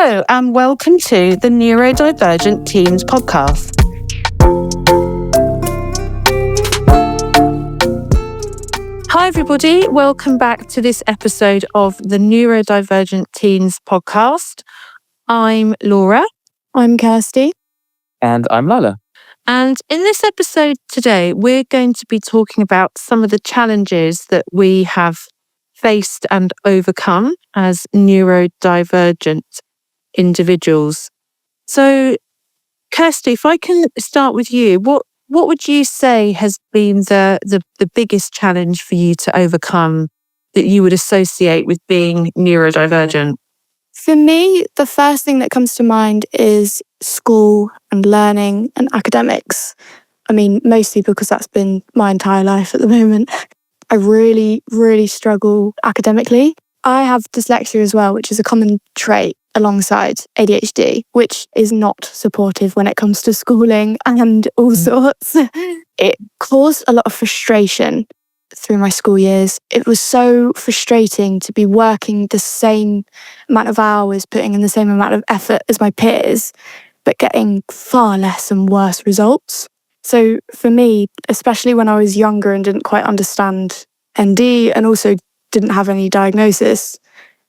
Hello and welcome to the Neurodivergent Teens Podcast. Hi everybody, welcome back to this episode of the Neurodivergent Teens Podcast. I'm Laura. I'm Kirsty. And I'm Lila. And in this episode today, we're going to be talking about some of the challenges that we have faced and overcome as neurodivergent individuals. So, Kirsty, if I can start with you, what would you say has been the biggest challenge for you to overcome that you would associate with being neurodivergent? For me, the first thing that comes to mind is school and learning and academics. I mean, mostly because that's been my entire life at the moment. I really, really struggle academically. I have dyslexia as well, which is a common trait alongside ADHD, which is not supportive when it comes to schooling and all sorts. It caused a lot of frustration through my school years. It was so frustrating to be working the same amount of hours, putting in the same amount of effort as my peers, but getting far less and worse results. So for me, especially when I was younger and didn't quite understand ND and also didn't have any diagnosis,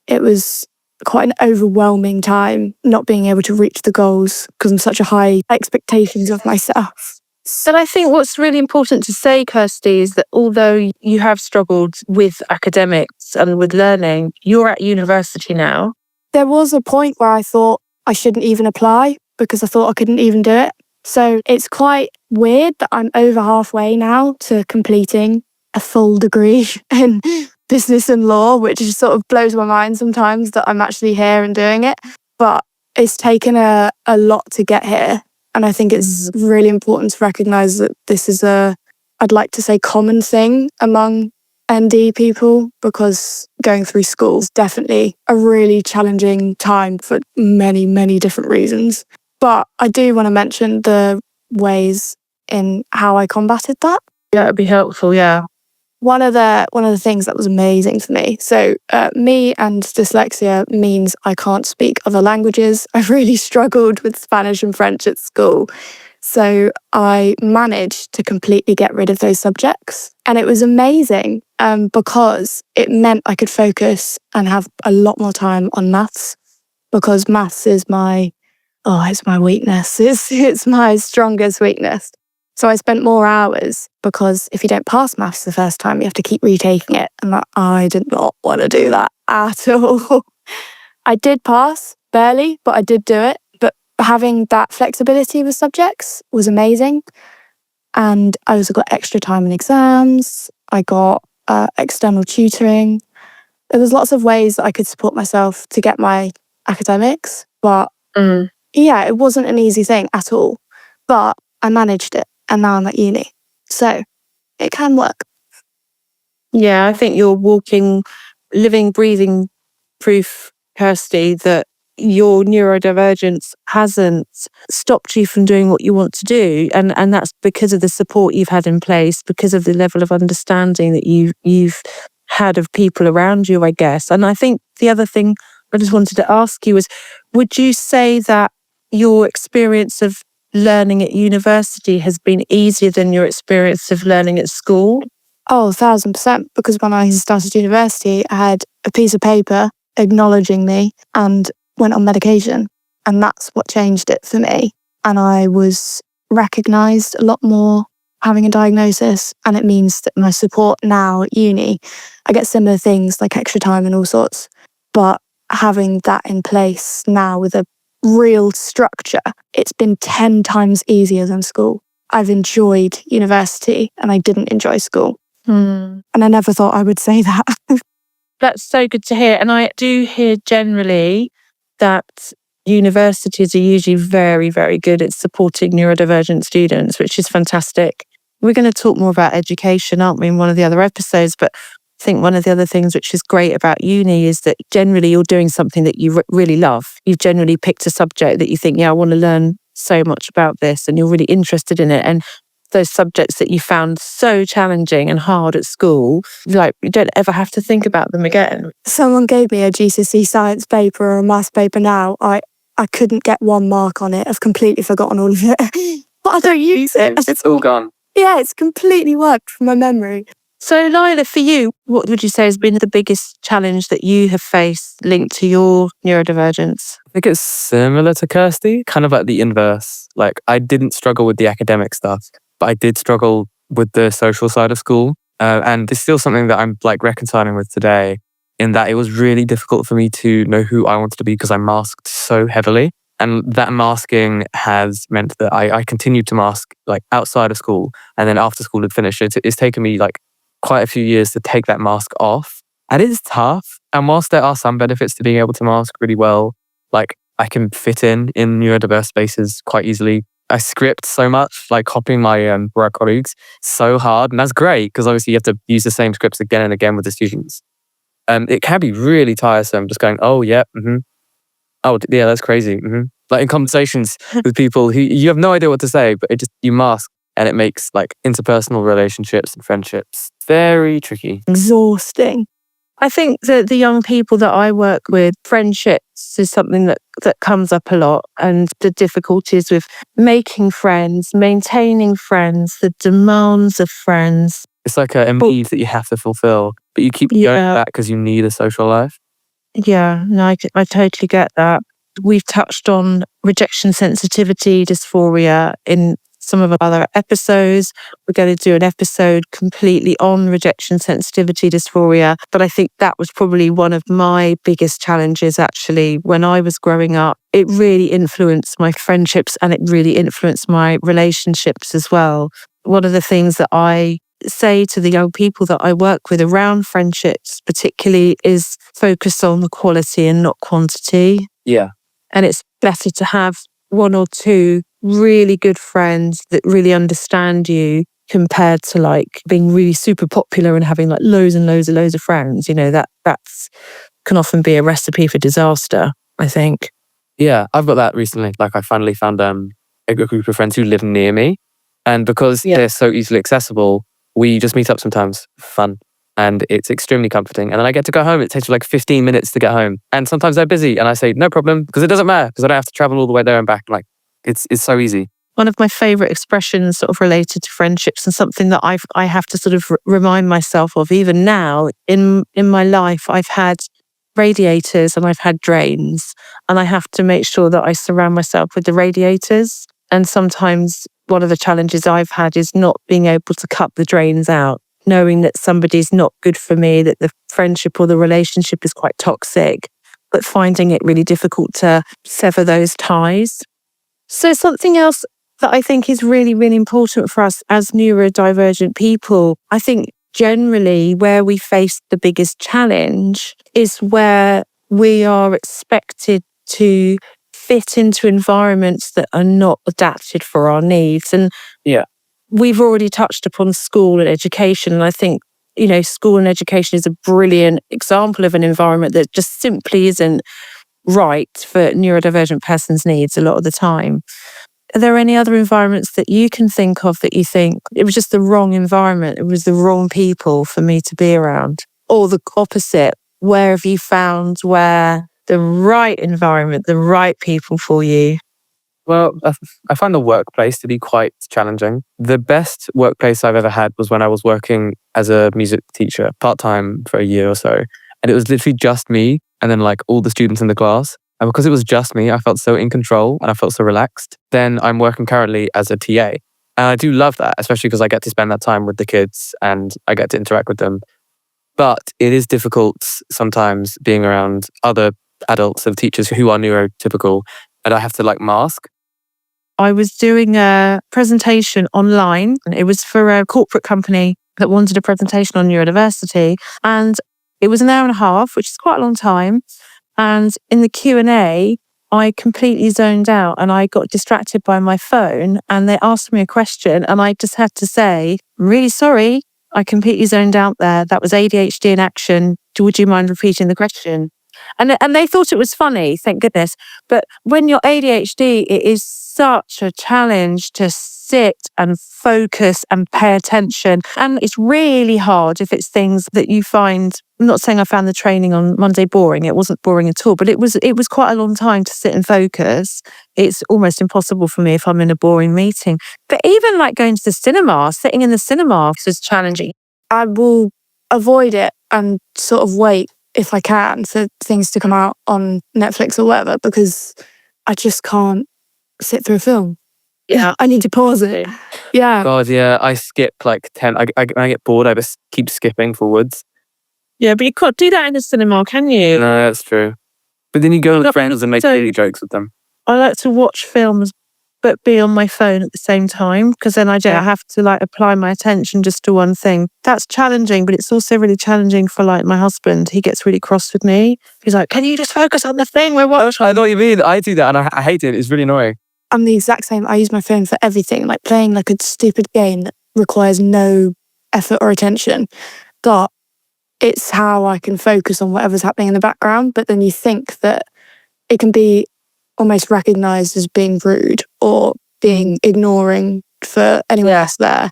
it was quite an overwhelming time not being able to reach the goals because I'm such a high expectations of myself. So I think what's really important to say, Kirsty, is that although you have struggled with academics and with learning, you're at university now. There was a point where I thought I shouldn't even apply because I thought I couldn't even do it. So it's quite weird that I'm over halfway now to completing a full degree in business and law, which just sort of blows my mind sometimes that I'm actually here and doing it. But it's taken a lot to get here. And I think it's really important to recognise that this is I'd like to say common thing among ND people, because going through school is definitely a really challenging time for many, many different reasons. But I do want to mention the ways in how I combated that. Yeah, it'd be helpful, yeah. One of the things that was amazing for me. So me and dyslexia means I can't speak other languages. I really struggled with Spanish and French at school. So I managed to completely get rid of those subjects. And it was amazing because it meant I could focus and have a lot more time on maths, because maths is it's my weakness. It's my strongest weakness. So I spent more hours because if you don't pass maths the first time, you have to keep retaking it. And I did not want to do that at all. I did pass, barely, but I did do it. But having that flexibility with subjects was amazing. And I also got extra time in exams. I got external tutoring. There was lots of ways that I could support myself to get my academics. But yeah, it wasn't an easy thing at all. But I managed it. And now I'm at uni. So it can work. Yeah, I think you're walking, living, breathing proof, Kirsty, that your neurodivergence hasn't stopped you from doing what you want to do. And that's because of the support you've had in place, because of the level of understanding that you've had of people around you, I guess. And I think the other thing I just wanted to ask you was, would you say that your experience of learning at university has been easier than your experience of learning at school? Oh, 1,000%. Because when I started university, I had a piece of paper acknowledging me and went on medication. And that's what changed it for me. And I was recognised a lot more having a diagnosis. And it means that my support now at uni, I get similar things like extra time and all sorts. But having that in place now with a real structure, it's been 10 times easier than school. I've enjoyed university and I didn't enjoy school. And I never thought I would say that. That's so good to hear. And I do hear generally that universities are usually very, very good at supporting neurodivergent students, which is fantastic. We're going to talk more about education, aren't we, in one of the other episodes? But I think one of the other things which is great about uni is that generally you're doing something that you really love. You've generally picked a subject that you think, yeah, I want to learn so much about this, and you're really interested in it. And those subjects that you found so challenging and hard at school, like you don't ever have to think about them again. Someone gave me a GCSE science paper or a maths paper now. I couldn't get 1 mark on it. I've completely forgotten all of it. But I don't use it. It's all gone. Yeah, it's completely wiped from my memory. So Lila, for you, what would you say has been the biggest challenge that you have faced linked to your neurodivergence? I think it's similar to Kirsty, kind of like the inverse. Like, I didn't struggle with the academic stuff, but I did struggle with the social side of school. And it's still something that I'm like reconciling with today, in that it was really difficult for me to know who I wanted to be because I masked so heavily. And that masking has meant that I continued to mask like outside of school. And then after school had finished, it's taken me like quite a few years to take that mask off. And it is tough. And whilst there are some benefits to being able to mask really well, like I can fit in neurodiverse spaces quite easily. I script so much, like copying my work colleagues, so hard. And that's great because obviously you have to use the same scripts again and again with the students. It can be really tiresome just going, oh, yeah, oh, yeah, that's crazy. Like in conversations with people who you have no idea what to say, but you mask, and it makes like interpersonal relationships and friendships very tricky. Exhausting. I think that the young people that I work with, friendships is something that comes up a lot, and the difficulties with making friends, maintaining friends, the demands of friends. It's like a need that you have to fulfill, but you keep going back because you need a social life. Yeah, no, I totally get that. We've touched on rejection sensitivity dysphoria in some of our other episodes. We're going to do an episode completely on rejection sensitivity dysphoria. But I think that was probably one of my biggest challenges actually when I was growing up. It really influenced my friendships and it really influenced my relationships as well. One of the things that I say to the young people that I work with around friendships particularly is focus on the quality and not quantity. Yeah. And it's better to have 1 or 2 really good friends that really understand you compared to like being really super popular and having like loads and loads of friends. You know, that's can often be a recipe for disaster, I think. Yeah, I've got that recently. Like I finally found a group of friends who live near me. And because they're so easily accessible, we just meet up sometimes for fun. And it's extremely comforting. And then I get to go home. It takes like 15 minutes to get home. And sometimes they're busy. And I say, no problem, because it doesn't matter, because I don't have to travel all the way there and back. Like, it's so easy. One of my favourite expressions sort of related to friendships and something that I have to sort of remind myself of even now in my life, I've had radiators and I've had drains. And I have to make sure that I surround myself with the radiators. And sometimes one of the challenges I've had is not being able to cut the drains out, knowing that somebody's not good for me, that the friendship or the relationship is quite toxic, but finding it really difficult to sever those ties. So something else that I think is really, really important for us as neurodivergent people, I think generally where we face the biggest challenge is where we are expected to fit into environments that are not adapted for our needs. And we've already touched upon school and education. And I think, you know, school and education is a brilliant example of an environment that just simply isn't right for neurodivergent persons' needs a lot of the time. Are there any other environments that you can think of that you think it was just the wrong environment, it was the wrong people for me to be around? Or the opposite, where have you found where the right environment, the right people for you? Well, I find the workplace to be quite challenging. The best workplace I've ever had was when I was working as a music teacher, part-time for a year or so. And it was literally just me and then like all the students in the class. And because it was just me, I felt so in control and I felt so relaxed. Then I'm working currently as a TA. And I do love that, especially because I get to spend that time with the kids and I get to interact with them. But it is difficult sometimes being around other adults and teachers who are neurotypical and I have to like mask. I was doing a presentation online. It was for a corporate company that wanted a presentation on neurodiversity. And it was an hour and a half, which is quite a long time. And in the Q&A, I completely zoned out and I got distracted by my phone and they asked me a question and I just had to say, I'm really sorry, I completely zoned out there. That was ADHD in action. Would you mind repeating the question? And they thought it was funny, thank goodness. But when you're ADHD, it is such a challenge to sit and focus and pay attention. And it's really hard if it's things that you find. I'm not saying I found the training on Monday boring. It wasn't boring at all, but it was quite a long time to sit and focus. It's almost impossible for me if I'm in a boring meeting. But even like going to the cinema, sitting in the cinema was challenging. I will avoid it and sort of wait if I can for things to come out on Netflix or whatever, because I just can't sit through a film. Yeah. I need to pause it. Yeah. God, yeah, I skip like 10. I get bored, I just keep skipping forwards. Yeah, but you can't do that in the cinema, can you? No, that's true. But then you go with friends and make silly jokes with them. I like to watch films but be on my phone at the same time, because then I don't have to like apply my attention just to one thing. That's challenging, but it's also really challenging for like my husband. He gets really cross with me. He's like, can you just focus on the thing we're watching? I know what you mean. I do that and I hate it. It's really annoying. I'm the exact same. I use my phone for everything, like playing like a stupid game that requires no effort or attention. But it's how I can focus on whatever's happening in the background. But then you think that it can be almost recognised as being rude or being ignoring for anyone else there.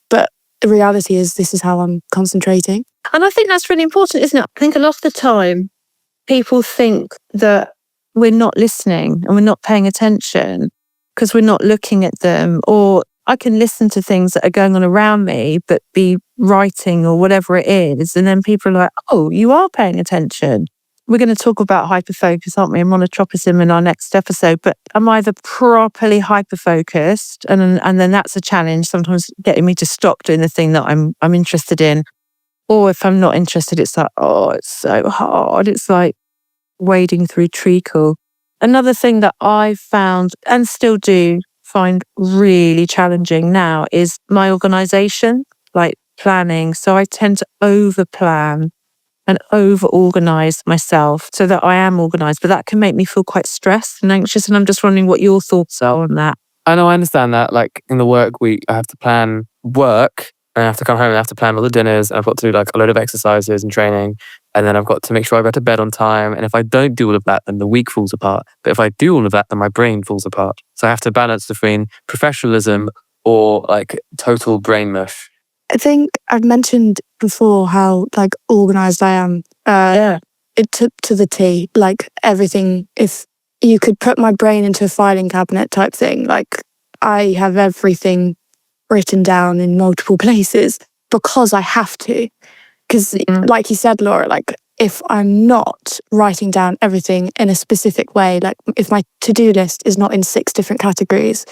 But the reality is this is how I'm concentrating. And I think that's really important, isn't it? I think a lot of the time people think that we're not listening and we're not paying attention because we're not looking at them. Or I can listen to things that are going on around me but be writing or whatever it is. And then people are like, oh, you are paying attention. We're going to talk about hyperfocus, aren't we, and monotropism in our next episode. But I'm either properly hyperfocused, and then that's a challenge, sometimes getting me to stop doing the thing that I'm interested in. Or if I'm not interested, it's like, oh, it's so hard. It's like wading through treacle. Another thing that I found and still do find really challenging now is my organisation, like planning. So I tend to over-plan and over-organise myself so that I am organised. But that can make me feel quite stressed and anxious. And I'm just wondering what your thoughts are on that. I know, I understand that. Like in the work week, I have to plan work and I have to come home and I have to plan all the dinners and I've got to do like a load of exercises and training. And then I've got to make sure I go to bed on time. And if I don't do all of that, then the week falls apart. But if I do all of that, then my brain falls apart. So I have to balance between professionalism or like total brain mush. I think I've mentioned before how like organised I am. It to the T, like everything. If you could put my brain into a filing cabinet type thing, like I have everything written down in multiple places because I have to. Because like you said, Laura, like if I'm not writing down everything in a specific way, like if my to-do list is not in 6 different categories,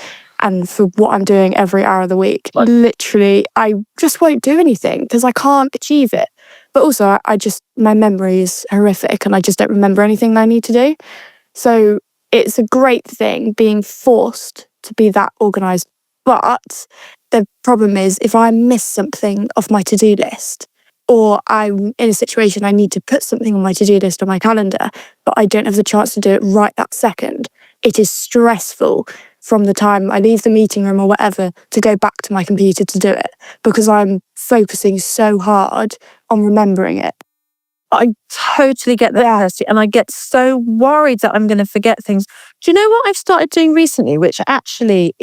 and for what I'm doing every hour of the week, literally, I just won't do anything because I can't achieve it. But also, my memory is horrific and I just don't remember anything that I need to do. So it's a great thing being forced to be that organised. But the problem is if I miss something off my to-do list, or I'm in a situation I need to put something on my to-do list on my calendar, but I don't have the chance to do it right that second, it is stressful from the time I leave the meeting room or whatever to go back to my computer to do it because I'm focusing so hard on remembering it. I totally get that, Kirsty, and I get so worried that I'm going to forget things. Do you know what I've started doing recently, which actually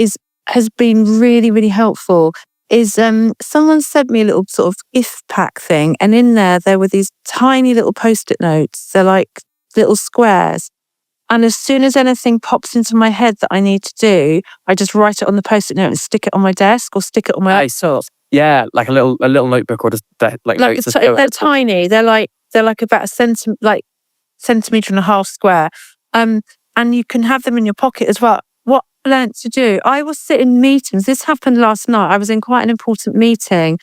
has been really, really helpful, is someone sent me a little sort of gift pack thing, and in there were these tiny little Post-it notes. They're like little squares. And as soon as anything pops into my head that I need to do, I just write it on the Post-it note and stick it on my desk or stick it on my laptop. Yeah, like a little notebook or just that, like notes. They're tiny. They're like about a centimetre and a half square. And you can have them in your pocket as well. What I learned to do, I will sit in meetings. This happened last night. I was in quite an important meeting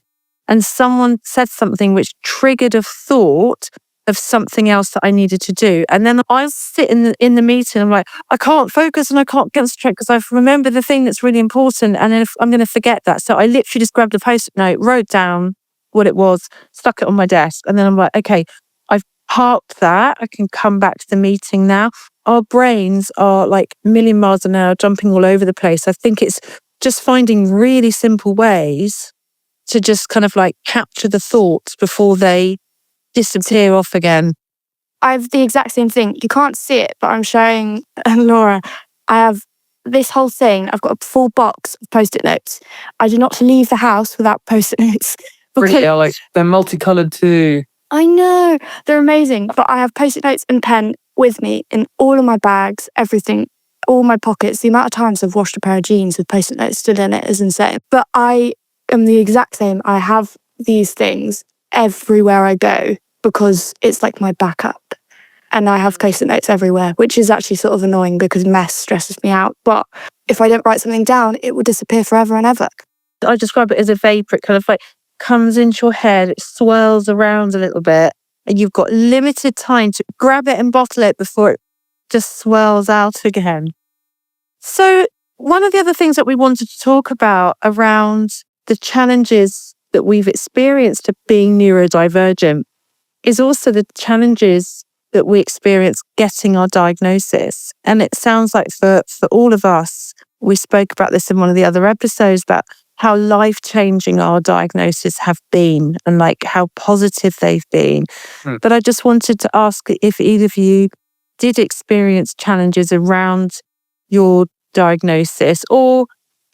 and someone said something which triggered a thought of something else that I needed to do. And then I'll sit in the meeting, I'm like, I can't focus and I can't concentrate because I've remembered the thing that's really important and then I'm going to forget that. So I literally just grabbed a Post-it note, wrote down what it was, stuck it on my desk. And then I'm like, okay, I've parked that. I can come back to the meeting now. Our brains are like a million miles an hour jumping all over the place. I think it's just finding really simple ways to just kind of like capture the thoughts before they disappear off again. I have the exact same thing. You can't see it, but I'm showing Laura. I have this whole thing. I've got a full box of Post-it notes. I do not leave the house without Post-it notes. Yeah, like they're multicolored too. I know, they're amazing. But I have Post-it notes and pen with me in all of my bags, everything, all my pockets. The amount of times I've washed a pair of jeans with Post-it notes still in it is insane. But I am the exact same. I have these things everywhere I go because it's like my backup. And I have Post-it notes everywhere, which is actually sort of annoying because mess stresses me out. But if I don't write something down, it will disappear forever and ever. I describe it as a vapor. It kind of like comes into your head, it swirls around a little bit, and you've got limited time to grab it and bottle it before it just swirls out again. So one of the other things that we wanted to talk about around the challenges that we've experienced of being neurodivergent is also the challenges that we experience getting our diagnosis. And it sounds like for all of us, we spoke about this in one of the other episodes about how life-changing our diagnoses have been and like how positive they've been. But I just wanted to ask if either of you did experience challenges around your diagnosis or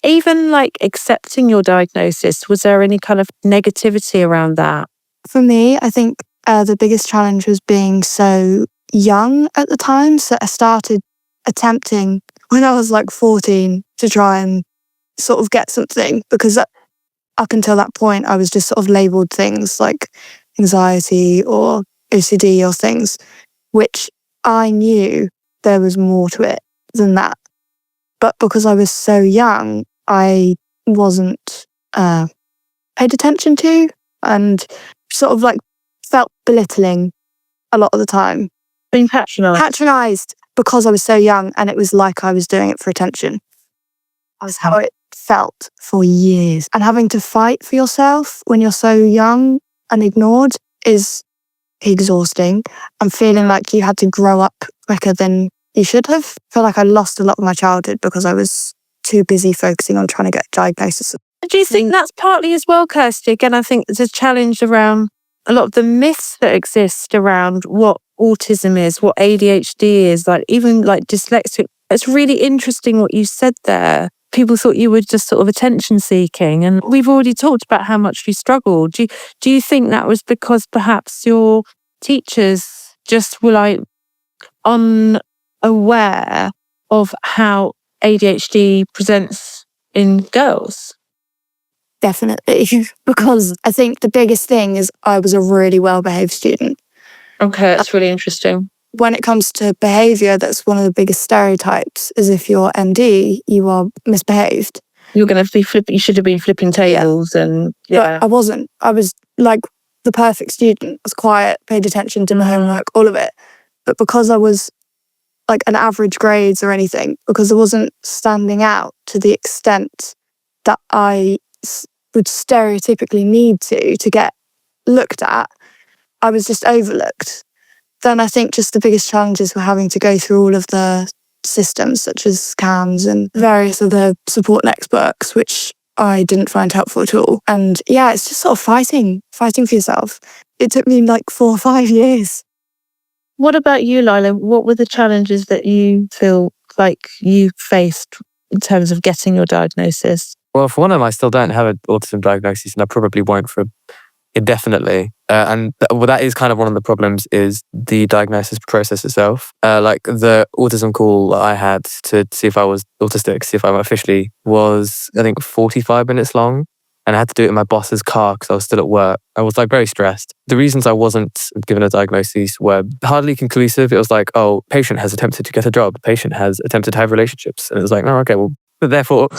even like accepting your diagnosis. Was there any kind of negativity around that? For me, I think the biggest challenge was being so young at the time. So I started attempting when I was like 14 to try and sort of get something because up until that point, I was just sort of labelled things like anxiety or OCD or things, which I knew there was more to it than that. But because I was so young, I wasn't paid attention to and sort of like felt belittling a lot of the time. Being patronised because I was so young and it was like I was doing it for attention. That was how it felt for years. And having to fight for yourself when you're so young and ignored is exhausting. And feeling like you had to grow up quicker than you should have. I feel like I lost a lot of my childhood because I was too busy focusing on trying to get a diagnosis. Do you think that's partly as well, Kirsty? Again, I think there's a challenge around a lot of the myths that exist around what autism is, what ADHD is, like even like dyslexia. It's really interesting what you said there. People thought you were just sort of attention seeking. And we've already talked about how much you struggled. Do you think that was because perhaps your teachers just were like unaware of how ADHD presents in girls? Definitely, because I think the biggest thing is I was a really well-behaved student. Okay, that's really interesting. When it comes to behaviour, that's one of the biggest stereotypes, is if you're MD, you are misbehaved. You're going to be flipping, you should have been flipping tables and But I wasn't. I was like the perfect student. I was quiet, paid attention to my homework, all of it. But because I was like an average grades or anything, because I wasn't standing out to the extent that I would stereotypically need to get looked at, I was just overlooked. Then I think just the biggest challenges were having to go through all of the systems such as CAMS and various other support networks, which I didn't find helpful at all. And yeah, it's just sort of fighting for yourself. It took me like 4 or 5 years. What about you, Lila? What were the challenges that you feel like you faced in terms of getting your diagnosis? Well, for one of them, I still don't have an autism diagnosis, and I probably won't for indefinitely. That is kind of one of the problems is the diagnosis process itself. Like the autism call I had to see if I was autistic, see if I officially was, I think, 45 minutes long. And I had to do it in my boss's car because I was still at work. I was like very stressed. The reasons I wasn't given a diagnosis were hardly conclusive. It was like, oh, patient has attempted to get a job. Patient has attempted to have relationships. And it was like, oh, okay, well, therefore.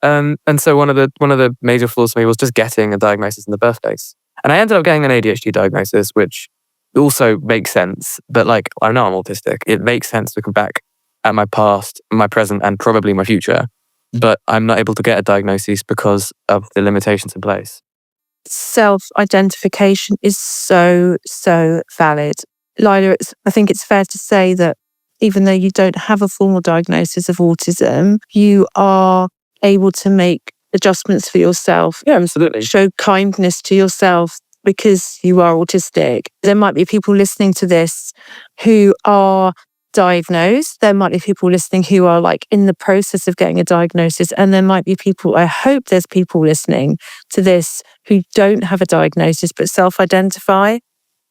And so one of the major flaws for me was just getting a diagnosis in the birthplace. And I ended up getting an ADHD diagnosis, which also makes sense. But like, I know I'm autistic. It makes sense looking back at my past, my present, and probably my future. But I'm not able to get a diagnosis because of the limitations in place. Self-identification is so valid. Lila, I think it's fair to say that even though you don't have a formal diagnosis of autism, you are able to make adjustments for yourself. Yeah, absolutely. Show kindness to yourself because you are autistic. There might be people listening to this who are diagnosed. There might be people listening who are like in the process of getting a diagnosis. And there might be people, I hope there's people listening to this who don't have a diagnosis but self-identify.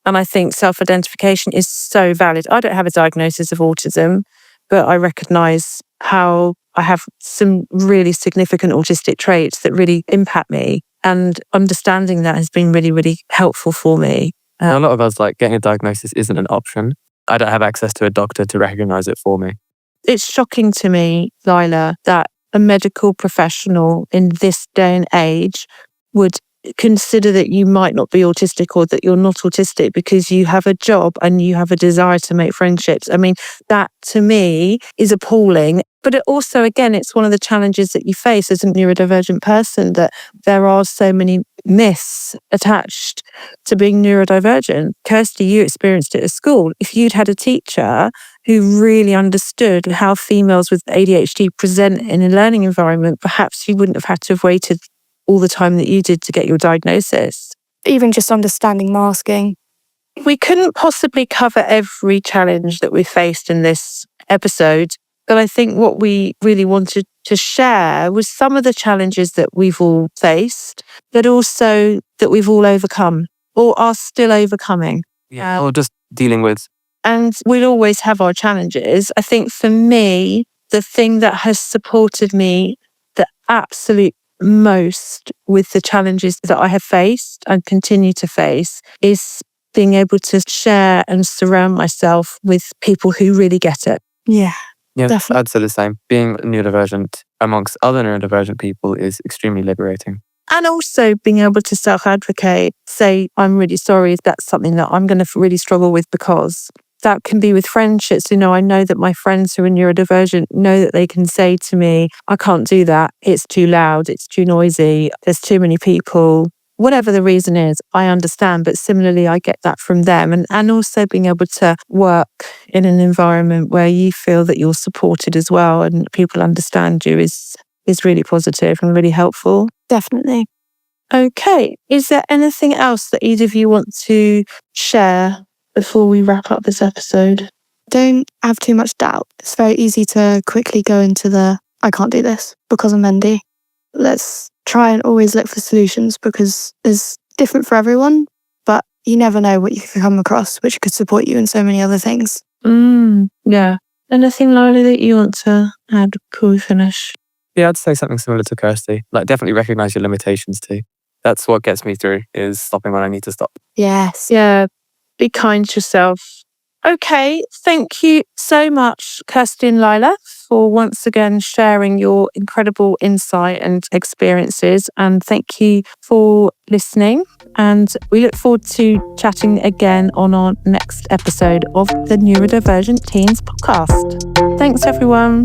And I think self-identification is so valid. I don't have a diagnosis of autism, but I recognise how I have some really significant autistic traits that really impact me. And understanding that has been really, really helpful for me. A lot of us, like, getting a diagnosis isn't an option. I don't have access to a doctor to recognise it for me. It's shocking to me, Lila, that a medical professional in this day and age would consider that you might not be autistic or that you're not autistic because you have a job and you have a desire to make friendships. I mean, that to me is appalling. But it also, again, it's one of the challenges that you face as a neurodivergent person, that there are so many myths attached to being neurodivergent. Kirsty, you experienced it at school. If you'd had a teacher who really understood how females with ADHD present in a learning environment, perhaps you wouldn't have had to have waited all the time that you did to get your diagnosis. Even just understanding masking. We couldn't possibly cover every challenge that we faced in this episode, but I think what we really wanted to share was some of the challenges that we've all faced, but also that we've all overcome or are still overcoming. Yeah, or just dealing with. And we'll always have our challenges. I think for me, the thing that has supported me the absolute most with the challenges that I have faced and continue to face is being able to share and surround myself with people who really get it. Yeah, I'd say the same. Being neurodivergent amongst other neurodivergent people is extremely liberating. And also being able to self-advocate, say, I'm really sorry, that's something that I'm going to really struggle with, because that can be with friendships. You know, I know that my friends who are neurodivergent know that they can say to me, I can't do that. It's too loud. It's too noisy. There's too many people. Whatever the reason is, I understand. But similarly, I get that from them. And also being able to work in an environment where you feel that you're supported as well and people understand you is really positive and really helpful. definitely. Okay. Is there anything else that either of you want to share before we wrap up this episode? Don't have too much doubt. It's very easy to quickly go into the, I can't do this because I'm Mendy. Let's try and always look for solutions, because it's different for everyone, but you never know what you could come across, which could support you in so many other things. Yeah. Anything, Lila, that you want to add before we finish? Yeah, I'd say something similar to Kirsty. Like, definitely recognise your limitations too. That's what gets me through, is stopping when I need to stop. Yes. Yeah. Be kind to yourself. Okay. Thank you so much, Kirsty and Lila, for once again sharing your incredible insight and experiences. And thank you for listening. And we look forward to chatting again on our next episode of the Neurodivergent Teens Podcast. Thanks, everyone.